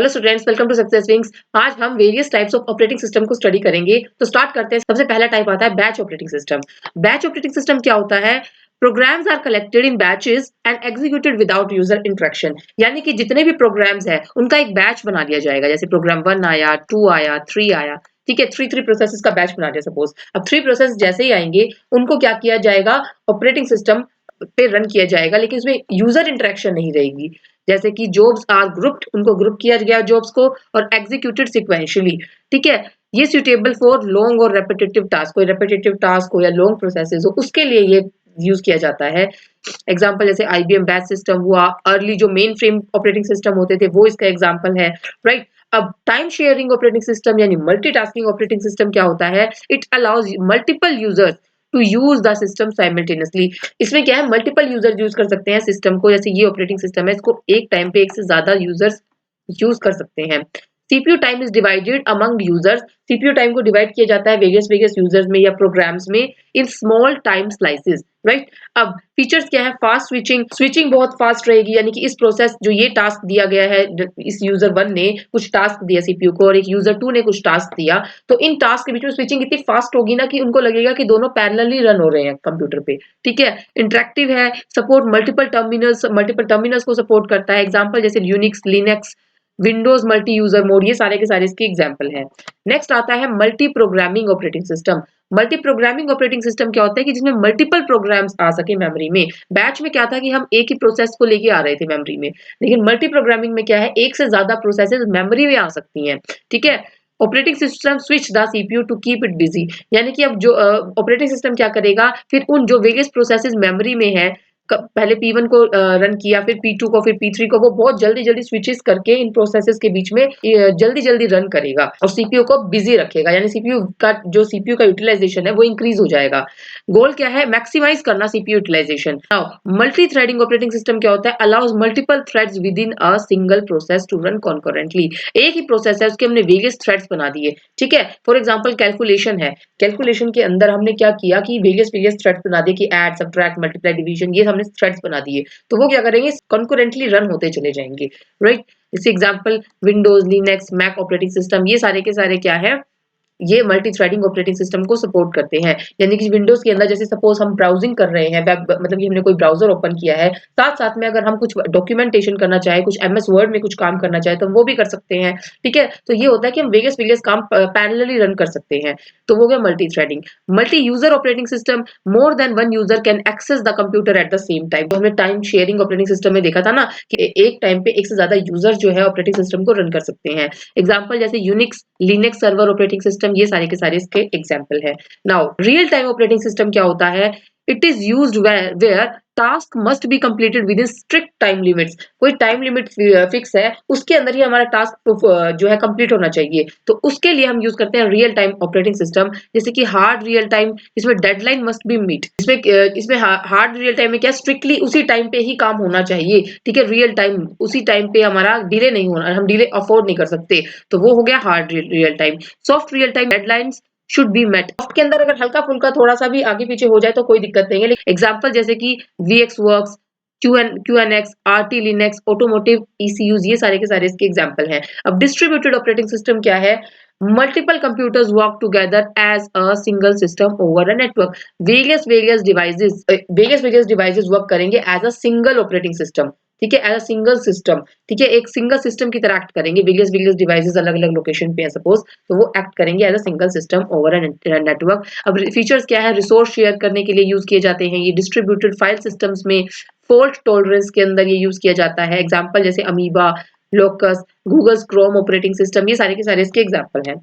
Hello students, welcome to success wings. आज हम various types of operating system को study करेंगे। तो स्टार्ट करते हैं। सबसे पहला टाइप आता है batch operating system. Batch operating system क्या होता है? Programs are collected in batches and executed without user interaction. यानी कि जितने भी प्रोग्राम्स हैं उनका एक बैच बना दिया जाएगा। जैसे प्रोग्राम 1 आया, 2 आया, 3 आया, ठीक है, थ्री प्रोसेसेस का बैच बना दिया सपोज। अब 3 प्रोसेस जैसे ही आएंगे उनको क्या किया जाएगा, ऑपरेटिंग सिस्टम पे रन किया जाएगा, लेकिन उसमें यूजर इंटरेक्शन नहीं रहेगी। जैसे कि जॉब्स आर ग्रुप्ड, उनको ग्रुप किया गया जॉब्स को, और एग्जीक्यूटेड सिक्वेंशियली। ठीक है, ये सुटेबल फॉर लॉन्ग और रेपिटेटिव टास्क, कोई रेपिटेटिव टास्क हो या लॉन्ग प्रोसेसेस हो उसके लिए ये यूज किया जाता है। एग्जांपल जैसे आईबीएम बैच सिस्टम हुआ, अर्ली जो मेन फ्रेम ऑपरेटिंग सिस्टम होते थे वो इसका एग्जांपल है, राइट। अब टाइम शेयरिंग ऑपरेटिंग सिस्टम यानी मल्टीटास्किंग ऑपरेटिंग सिस्टम क्या होता है? It allows multiple users to use the system simultaneously. इसमें क्या है, मल्टीपल यूजर यूज कर सकते हैं सिस्टम को। जैसे ये ऑपरेटिंग सिस्टम है, इसको एक टाइम पे एक से ज्यादा यूजर्स यूज कर सकते हैं। CPU time is divided among users. CPU time को डिवाइड किया जाता है वेरियस वेरियस यूजर्स में या प्रोग्राम्स में in small time slices, right. अब फीचर्स क्या है? फास्ट स्विचिंग, स्विचिंग बहुत फास्ट रहेगी। यानी कि इस प्रोसेस जो ये टास्क दिया गया है, इस यूजर 1 ने कुछ टास्क दिया सीपीयू को और एक यूजर 2 ने कुछ टास्क दिया, तो इन टास्क के बीच में स्विचिंग इतनी फास्ट होगी ना कि उनको लगेगा कि दोनों पैरेलली रन हो रहे हैं कंप्यूटर पे। ठीक है, इंटरेक्टिव है, सपोर्ट मल्टीपल टर्मिनल्स को सपोर्ट करता है। एग्जांपल जैसे Unix, Linux, Windows multi user mode, ये सारे के सारे इसके एग्जांपल हैं। नेक्स्ट आता है multi programming operating system. Multi programming operating system क्या होता है कि जिसमें मल्टीपल प्रोग्राम्स आ सके मेमोरी में। बैच में क्या था कि हम एक ही प्रोसेस को लेके आ रहे थे मेमोरी में, लेकिन मल्टी प्रोग्रामिंग में क्या है, एक से ज्यादा प्रोसेसेस मेमोरी में आ सकती हैं। ठीक है, operating system switch the CPU to keep it busy. यानी कि अब जो ऑपरेटिंग सिस्टम क्या करेगा, फिर उन जो वेरियस प्रोसेसेस मेमोरी में है, पहले P1 को रन किया, फिर P2 को, फिर P3 को, वो बहुत जल्दी जल्दी स्विचेस करके इन प्रोसेसेस के बीच में जल्दी जल्दी रन करेगा और सीपीयू को बिजी रखेगा। यानी सीपीयू का यूटिलाइजेशन है वो इंक्रीज हो जाएगा। गोल क्या है? मैक्सिमाइज करना CPU utilization. Now multi threading operating system क्या होता है? Allows multiple threads within a single process to run concurrently. एक ही प्रोसेस है, उसके हमने वेरियस थ्रेड्स बना दिए। ठीक है, फॉर एग्जांपल कैलकुलेशन है, कैलकुलेशन के अंदर हमने क्या किया कि वेरियस वेरियस थ्रेड्स बना दिए कि ऐड, सब्ट्रैक्ट, मल्टीप्लाई, डिवीजन, ये हमने थ्रेड्स बना दिए। तो वो क्या करेंगे, कॉन्करेंटली रन होते चले जाएंगे, राइट। इसी example Windows, Linux, Mac operating system, ये सारे के सारे क्या है, ये मल्टी थ्रेडिंग ऑपरेटिंग सिस्टम को सपोर्ट करते हैं। यानी कि विंडोज के अंदर जैसे सपोज हम ब्राउजिंग कर रहे हैं, वेब मतलब कि हमने कोई ब्राउजर ओपन किया है, साथ साथ में अगर हम कुछ डॉक्यूमेंटेशन करना चाहे, कुछ एमएस वर्ड में कुछ काम करना चाहे तो वो भी कर सकते हैं। ठीक है, तो ये होता है कि हम वेरियस वेरियस काम पैरेलली रन कर सकते हैं। तो वो गया multi threading. Multi user operating system, more than one user can access the computer at the same time. तो हमने टाइम शेयरिंग ऑपरेटिंग सिस्टम में देखा था ना कि एक टाइम पे एक से ज्यादा यूजर जो है ऑपरेटिंग सिस्टम को रन कर सकते हैं। एग्जाम्पल जैसे Unix, Linux server operating system, ये सारे के सारे इसके एग्जाम्पल है। Now real time operating system क्या होता है? It is used where task must be completed within strict time limits. कोई टाइम लिमिट फिक्स है, उसके अंदर ही हमारा टास्क जो है कंप्लीट होना चाहिए। तो उसके लिए हम यूज करते हैं रियल टाइम ऑपरेटिंग सिस्टम। जैसे कि हार्ड रियल टाइम, इसमें डेडलाइन मस्ट बी मीट। इसमें हार्ड रियल टाइम में क्या, स्ट्रिक्टली उसी टाइम पे ही काम होना चाहिए। ठीक है, रियल टाइम उसी टाइम पे, हमारा डिले नहीं होना, हम डिले अफोर्ड नहीं कर सकते। तो वो हो गया hard real time. Soft real time, deadlines should be met. Soft के अंदर अगर हल्का फुल्का थोड़ा सा भी आगे पीछे हो जाए तो कोई दिक्कत नहीं है। एग्जाम्पल जैसे कि VX works, QNX, RT Linux, automotive ECUs, ये सारे के सारे इसके एग्जाम्पल हैं। अब डिस्ट्रीब्यूटेड ऑपरेटिंग सिस्टम क्या है? Multiple computers work together as a single system over a network. Various various devices work करेंगे as a single operating system. ठीक है, एज अ सिंगल सिस्टम। ठीक है, एक सिंगल सिस्टम की तरह एक्ट करेंगे। वेरियस वेरियस डिवाइसेस अलग अलग लोकेशन पे है सपोज, तो वो एक्ट करेंगे as a single system over a network. अब फीचर्स क्या है? रिसोर्स शेयर करने के लिए यूज किए जाते हैं ये डिस्ट्रीब्यूटेड फाइल सिस्टम्स में। फॉल्ट टॉलरेंस के अंदर ये यूज किया जाता है। एग्जांपल जैसे amoeba, locus, Google Chrome operating system, ये सारे के सारे इसके एग्जांपल हैं।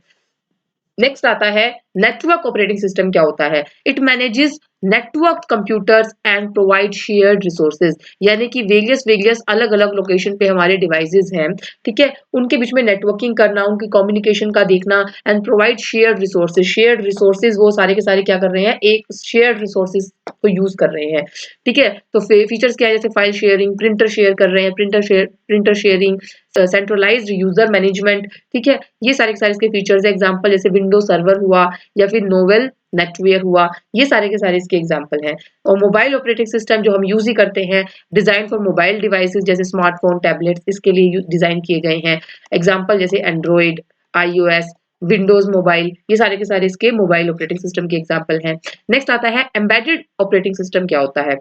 नेक्स्ट आता है नेटवर्क ऑपरेटिंग सिस्टम क्या होता है? It manages network computers and provide shared resources. यानी कि वेरियस वेरियस अलग अलग लोकेशन पे हमारे डिवाइसेस हैं, ठीक है, उनके बीच में नेटवर्किंग करना, उनकी कम्युनिकेशन का देखना, and provide shared resources. Shared resources वो सारे के सारे क्या कर रहे हैं, एक शेयर्ड रिसोर्सेज को यूज कर रहे हैं। ठीक है, तो फीचर्स क्या है? जैसे फाइल शेयरिंग, प्रिंटर शेयर कर रहे हैं, printer sharing, centralised user management. ठीक है, ये सारे के सारे इसके फीचर्स है। एग्जांपल जैसे विंडोज सर्वर हुआ, या फिर नोवेल नेटवेयर हुआ, ये सारे के सारे इसके एग्जांपल हैं। और मोबाइल ऑपरेटिंग सिस्टम जो हम यूज़ ही करते हैं, डिज़ाइन फॉर मोबाइल डिवाइसेज़ जैसे स्मार्टफ़ोन, टैबलेट्स इसके लिए डिज़ाइन किए गए हैं। एग्जांपल जैसे एंड्रॉयड, आईओएस, विंडोज़ मोबाइल, ये सारे के सारे इसके मोबाइल ऑपरेटिंग सिस्टम के एग्जांपल हैं। नेक्स्ट आता है एम्बेडेड ऑपरेटिंग सिस्टम क्या होता है?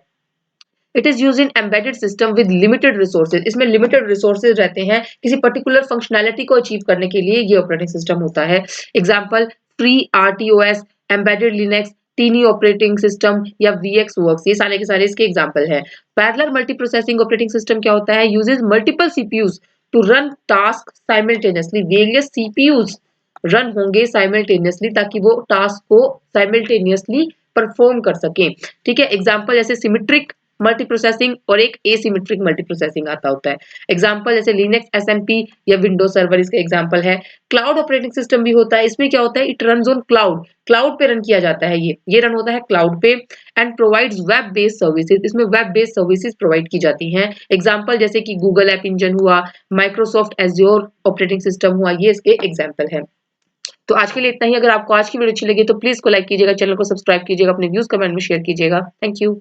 It is used in embedded system with limited resources. इसमें लिमिटेड रिसोर्सेज रहते हैं किसी पर्टिकुलर फंक्शनैलिटी को अचीव करने के लिए, ये ऑपरेटिंग सिस्टम होता है। Example free RTOS, embedded Linux, tiny operating system या वीएक्स वर्क्स, ये सारे के सारे इसके एग्जांपल हैं। Parallel multi processing operating system क्या होता है? Uses multiple CPUs to run task simultaneously. Various CPUs run होंगे साइमल्टेनियसली ताकि वो टास्क को साइमल्टेनियसली परफॉर्म कर सकें। ठीक है, एग्जांपल जैसे सिमेट्रिक मल्टी प्रोसेसिंग और एक एसिमेट्रिक मल्टी प्रोसेसिंग आता होता है। एग्जांपल जैसे लिनक्स एसएमपी या विंडोज सर्वर इसका एग्जांपल है। क्लाउड ऑपरेटिंग सिस्टम भी होता है, इसमें क्या होता है? It runs on cloud, cloud पे रन किया जाता है, ये रन होता है क्लाउड पे and provides web based services. इसमें वेब बेस्ड सर्विसेज प्रोवाइड की जाती हैं। एग्जांपल जैसे कि गूगल ऐप इंजन हुआ, माइक्रोसॉफ्ट एज्योर ऑपरेटिंग सिस्टम हुआ, ये इसके एग्जांपल है। तो आज के लिए इतना ही। अगर आपको आज की वीडियो अच्छी लगी तो प्लीज को लाइक कीजिएगा, चैनल को सब्सक्राइब कीजिएगा, अपने व्यूज कमेंट में शेयर कीजिएगा। Thank you.